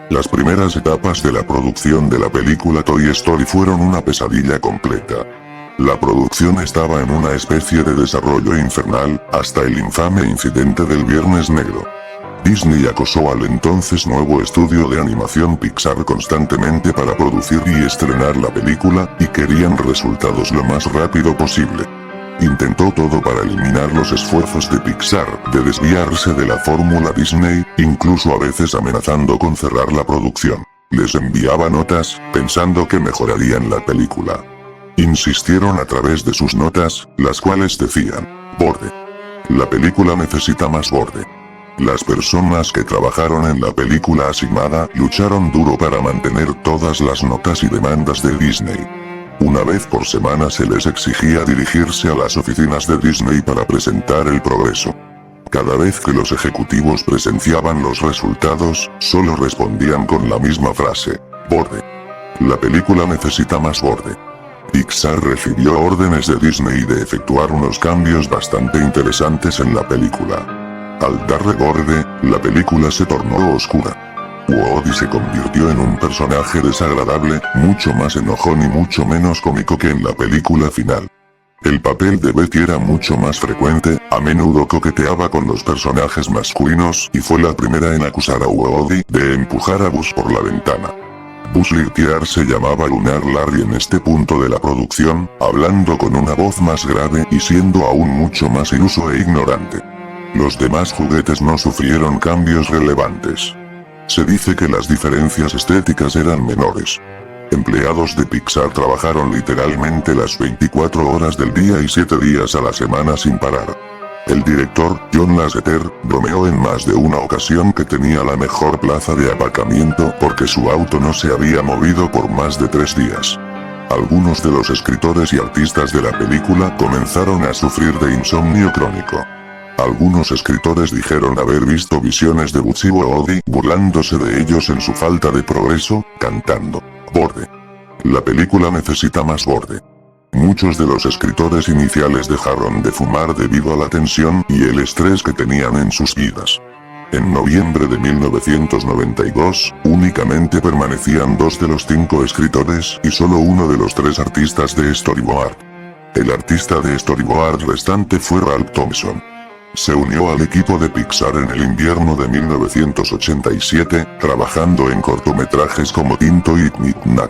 Las primeras etapas de la producción de la película Toy Story fueron una pesadilla completa. La producción estaba en una especie de desarrollo infernal, hasta el infame incidente del Viernes Negro. Disney acosó al entonces nuevo estudio de animación Pixar constantemente para producir y estrenar la película, y querían resultados lo más rápido posible. Intentó todo para eliminar los esfuerzos de Pixar, de desviarse de la fórmula Disney, incluso a veces amenazando con cerrar la producción. Les enviaba notas, pensando que mejorarían la película. Insistieron a través de sus notas, las cuales decían: borde. La película necesita más borde. Las personas que trabajaron en la película asignada lucharon duro para mantener todas las notas y demandas de Disney. Una vez por semana se les exigía dirigirse a las oficinas de Disney para presentar el progreso. Cada vez que los ejecutivos presenciaban los resultados, solo respondían con la misma frase: borde. La película necesita más borde. Pixar recibió órdenes de Disney de efectuar unos cambios bastante interesantes en la película. Al darle borde, la película se tornó oscura. Woody se convirtió en un personaje desagradable, mucho más enojón y mucho menos cómico que en la película final. El papel de Betty era mucho más frecuente, a menudo coqueteaba con los personajes masculinos y fue la primera en acusar a Woody de empujar a Buzz por la ventana. Buzz Lightyear se llamaba Lunar Larry en este punto de la producción, hablando con una voz más grave y siendo aún mucho más iluso e ignorante. Los demás juguetes no sufrieron cambios relevantes. Se dice que las diferencias estéticas eran menores. Empleados de Pixar trabajaron literalmente las 24 horas del día y 7 días a la semana sin parar. El director, John Lasseter, bromeó en más de una ocasión que tenía la mejor plaza de aparcamiento porque su auto no se había movido por más de 3 días. Algunos de los escritores y artistas de la película comenzaron a sufrir de insomnio crónico. Algunos escritores dijeron haber visto visiones de Buzz y Woody burlándose de ellos en su falta de progreso, cantando: borde. La película necesita más borde. Muchos de los escritores iniciales dejaron de fumar debido a la tensión y el estrés que tenían en sus vidas. En noviembre de 1992, únicamente permanecían 2 de los 5 escritores y solo uno de los 3 artistas de storyboard. El artista de storyboard restante fue Ralph Thompson. Se unió al equipo de Pixar en el invierno de 1987, trabajando en cortometrajes como Tinto y Knick-Knack.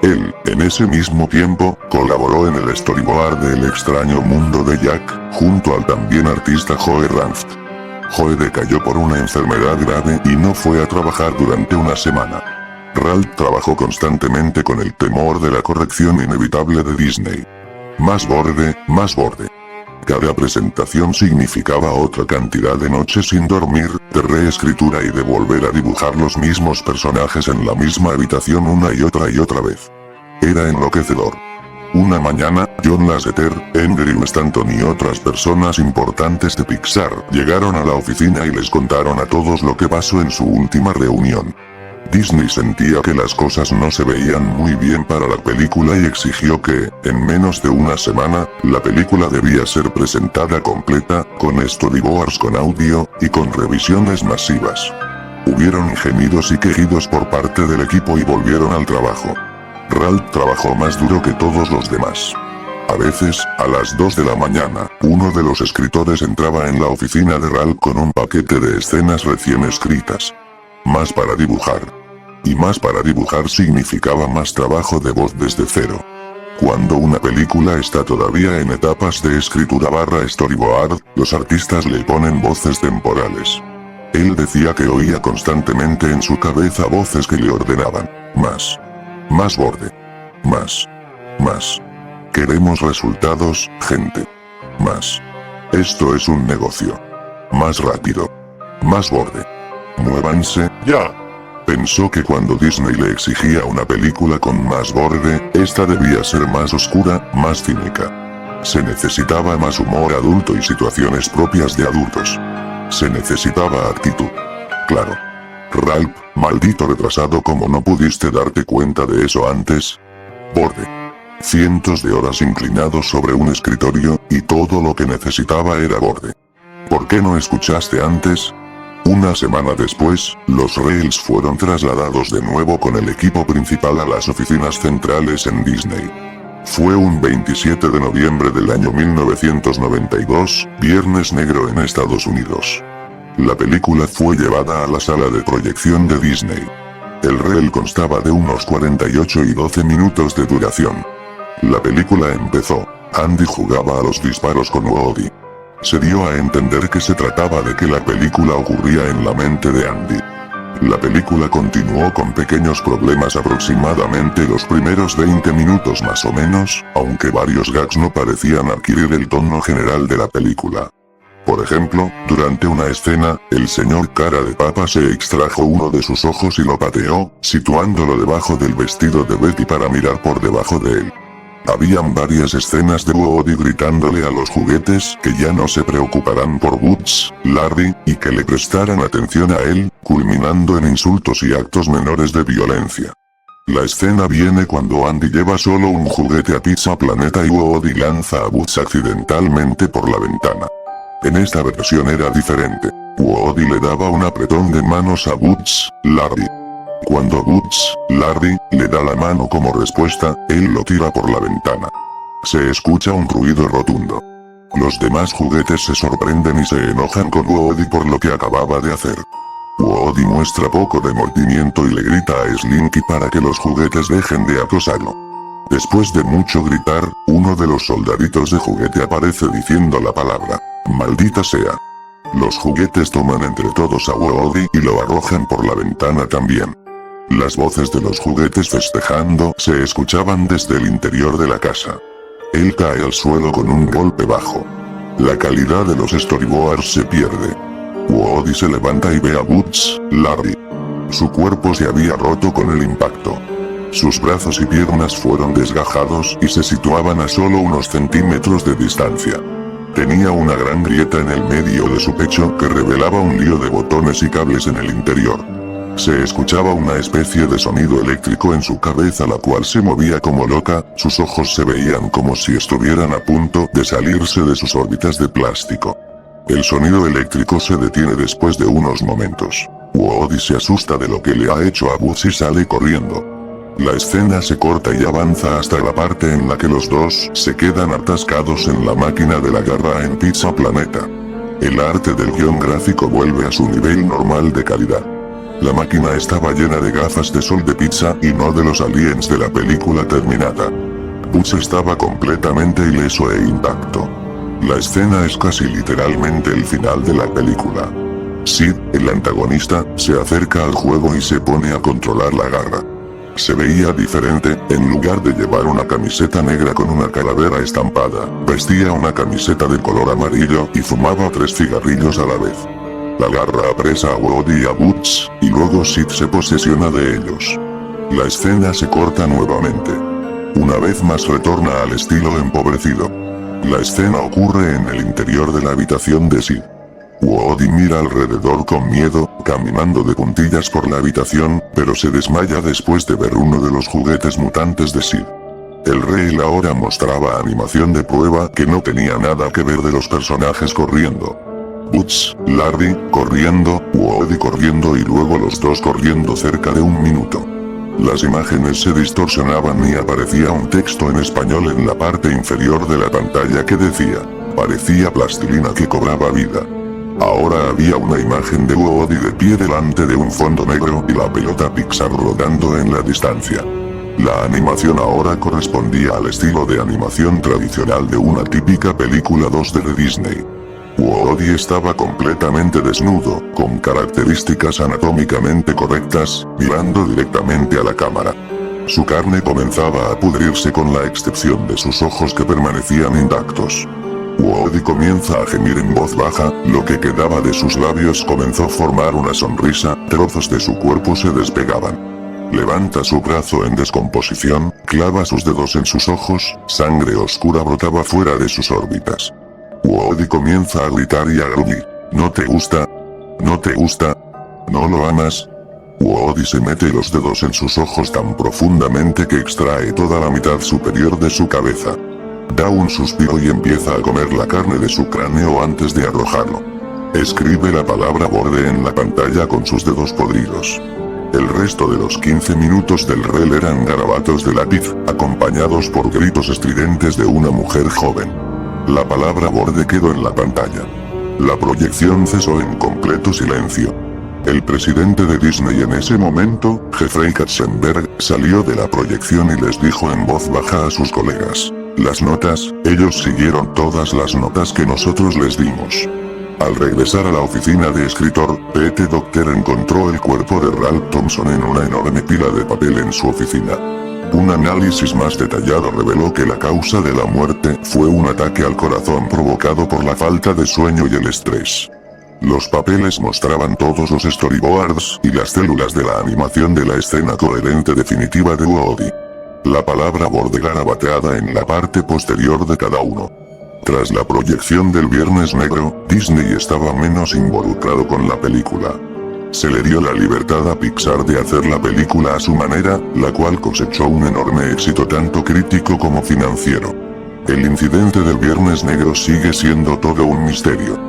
Él, en ese mismo tiempo, colaboró en el storyboard de El extraño mundo de Jack, junto al también artista Joe Ranft. Joe decayó por una enfermedad grave y no fue a trabajar durante una semana. Ralph trabajó constantemente con el temor de la corrección inevitable de Disney. Más borde, más borde. Cada presentación significaba otra cantidad de noches sin dormir, de reescritura y de volver a dibujar los mismos personajes en la misma habitación una y otra vez. Era enloquecedor. Una mañana, John Lasseter, Andrew Stanton y otras personas importantes de Pixar llegaron a la oficina y les contaron a todos lo que pasó en su última reunión. Disney sentía que las cosas no se veían muy bien para la película y exigió que, en menos de una semana, la película debía ser presentada completa, con storyboards con audio, y con revisiones masivas. Hubieron gemidos y quejidos por parte del equipo y volvieron al trabajo. Ralph trabajó más duro que todos los demás. A veces, a las 2 de la mañana, uno de los escritores entraba en la oficina de Ralph con un paquete de escenas recién escritas. Más para dibujar. Y más para dibujar significaba más trabajo de voz desde cero. Cuando una película está todavía en etapas de escritura / storyboard, los artistas le ponen voces temporales. Él decía que oía constantemente en su cabeza voces que le ordenaban: más. Más borde. Más. Más. Queremos resultados, gente. Más. Esto es un negocio. Más rápido. Más borde. Muévanse, ya. Pensó que cuando Disney le exigía una película con más borde, esta debía ser más oscura, más cínica. Se necesitaba más humor adulto y situaciones propias de adultos. Se necesitaba actitud. Claro. Ralph, maldito retrasado, ¿cómo no pudiste darte cuenta de eso antes? Borde. Cientos de horas inclinados sobre un escritorio, y todo lo que necesitaba era borde. ¿Por qué no escuchaste antes? Una semana después, los Rails fueron trasladados de nuevo con el equipo principal a las oficinas centrales en Disney. Fue un 27 de noviembre del año 1992, Viernes Negro en Estados Unidos. La película fue llevada a la sala de proyección de Disney. El reel constaba de unos 48 y 12 minutos de duración. La película empezó. Andy jugaba a los disparos con Woody. Se dio a entender que se trataba de que la película ocurría en la mente de Andy. La película continuó con pequeños problemas aproximadamente los primeros 20 minutos más o menos, aunque varios gags no parecían adquirir el tono general de la película. Por ejemplo, durante una escena, el señor Cara de Papa se extrajo uno de sus ojos y lo pateó, situándolo debajo del vestido de Betty para mirar por debajo de él. Habían varias escenas de Woody gritándole a los juguetes que ya no se preocuparán por Buzz, Larry, y que le prestaran atención a él, culminando en insultos y actos menores de violencia. La escena viene cuando Andy lleva solo un juguete a Pizza Planeta y Woody lanza a Buzz accidentalmente por la ventana. En esta versión era diferente. Woody le daba un apretón de manos a Buzz, Larry. Cuando Buzz, Larry, le da la mano como respuesta, él lo tira por la ventana. Se escucha un ruido rotundo. Los demás juguetes se sorprenden y se enojan con Woody por lo que acababa de hacer. Woody muestra poco de movimiento y le grita a Slinky para que los juguetes dejen de acosarlo. Después de mucho gritar, uno de los soldaditos de juguete aparece diciendo la palabra, maldita sea. Los juguetes toman entre todos a Woody y lo arrojan por la ventana también. Las voces de los juguetes festejando se escuchaban desde el interior de la casa. Él cae al suelo con un golpe bajo. La calidad de los storyboards se pierde. Woody se levanta y ve a Buzz, Larry. Su cuerpo se había roto con el impacto. Sus brazos y piernas fueron desgajados y se situaban a solo unos centímetros de distancia. Tenía una gran grieta en el medio de su pecho que revelaba un lío de botones y cables en el interior. Se escuchaba una especie de sonido eléctrico en su cabeza la cual se movía como loca, sus ojos se veían como si estuvieran a punto de salirse de sus órbitas de plástico. El sonido eléctrico se detiene después de unos momentos. Woody se asusta de lo que le ha hecho a Buzz y sale corriendo. La escena se corta y avanza hasta la parte en la que los dos se quedan atascados en la máquina de la garra en Pizza Planeta. El arte del guión gráfico vuelve a su nivel normal de calidad. La máquina estaba llena de gafas de sol de pizza y no de los aliens de la película Terminator. Buzz estaba completamente ileso e intacto. La escena es casi literalmente el final de la película. Sid, el antagonista, se acerca al juego y se pone a controlar la garra. Se veía diferente, en lugar de llevar una camiseta negra con una calavera estampada, vestía una camiseta de color amarillo y fumaba 3 cigarrillos a la vez. La garra apresa a Woody y a Buzz, y luego Sid se posesiona de ellos. La escena se corta nuevamente. Una vez más retorna al estilo empobrecido. La escena ocurre en el interior de la habitación de Sid. Woody mira alrededor con miedo, caminando de puntillas por la habitación, pero se desmaya después de ver uno de los juguetes mutantes de Sid. El reel ahora mostraba animación de prueba que no tenía nada que ver de los personajes corriendo. Buzz, Larry, corriendo, Woody corriendo y luego los dos corriendo cerca de un minuto. Las imágenes se distorsionaban y aparecía un texto en español en la parte inferior de la pantalla que decía, parecía plastilina que cobraba vida. Ahora había una imagen de Woody de pie delante de un fondo negro y la pelota Pixar rodando en la distancia. La animación ahora correspondía al estilo de animación tradicional de una típica película 2D de Disney. Woody estaba completamente desnudo, con características anatómicamente correctas, mirando directamente a la cámara. Su carne comenzaba a pudrirse con la excepción de sus ojos que permanecían intactos. Woody comienza a gemir en voz baja, lo que quedaba de sus labios comenzó a formar una sonrisa, trozos de su cuerpo se despegaban. Levanta su brazo en descomposición, clava sus dedos en sus ojos, sangre oscura brotaba fuera de sus órbitas. Woody comienza a gritar y a gruñir. ¿No te gusta? ¿No te gusta? ¿No lo amas? Woody se mete los dedos en sus ojos tan profundamente que extrae toda la mitad superior de su cabeza. Da un suspiro y empieza a comer la carne de su cráneo antes de arrojarlo. Escribe la palabra borde en la pantalla con sus dedos podridos. El resto de los 15 minutos del reel eran garabatos de lápiz, acompañados por gritos estridentes de una mujer joven. La palabra borde quedó en la pantalla. La proyección cesó en completo silencio. El presidente de Disney en ese momento, Jeffrey Katzenberg, salió de la proyección y les dijo en voz baja a sus colegas: las notas, ellos siguieron todas las notas que nosotros les dimos. Al regresar a la oficina de escritor, Pete Docter encontró el cuerpo de Ralph Thompson en una enorme pila de papel en su oficina. Un análisis más detallado reveló que la causa de la muerte fue un ataque al corazón provocado por la falta de sueño y el estrés. Los papeles mostraban todos los storyboards y las células de la animación de la escena coherente definitiva de Woody. La palabra borde garabateada en la parte posterior de cada uno. Tras la proyección del Viernes Negro, Disney estaba menos involucrado con la película. Se le dio la libertad a Pixar de hacer la película a su manera, la cual cosechó un enorme éxito tanto crítico como financiero. El incidente del Viernes Negro sigue siendo todo un misterio.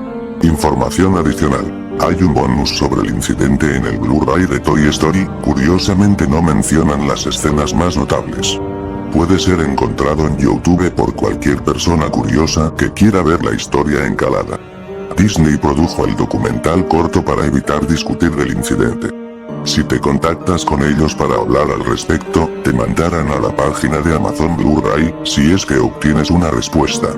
Información adicional. Hay un bonus sobre el incidente en el Blu-ray de Toy Story, curiosamente no mencionan las escenas más notables. Puede ser encontrado en YouTube por cualquier persona curiosa que quiera ver la historia encalada. Disney produjo el documental corto para evitar discutir del incidente. Si te contactas con ellos para hablar al respecto, te mandarán a la página de Amazon Blu-ray, si es que obtienes una respuesta.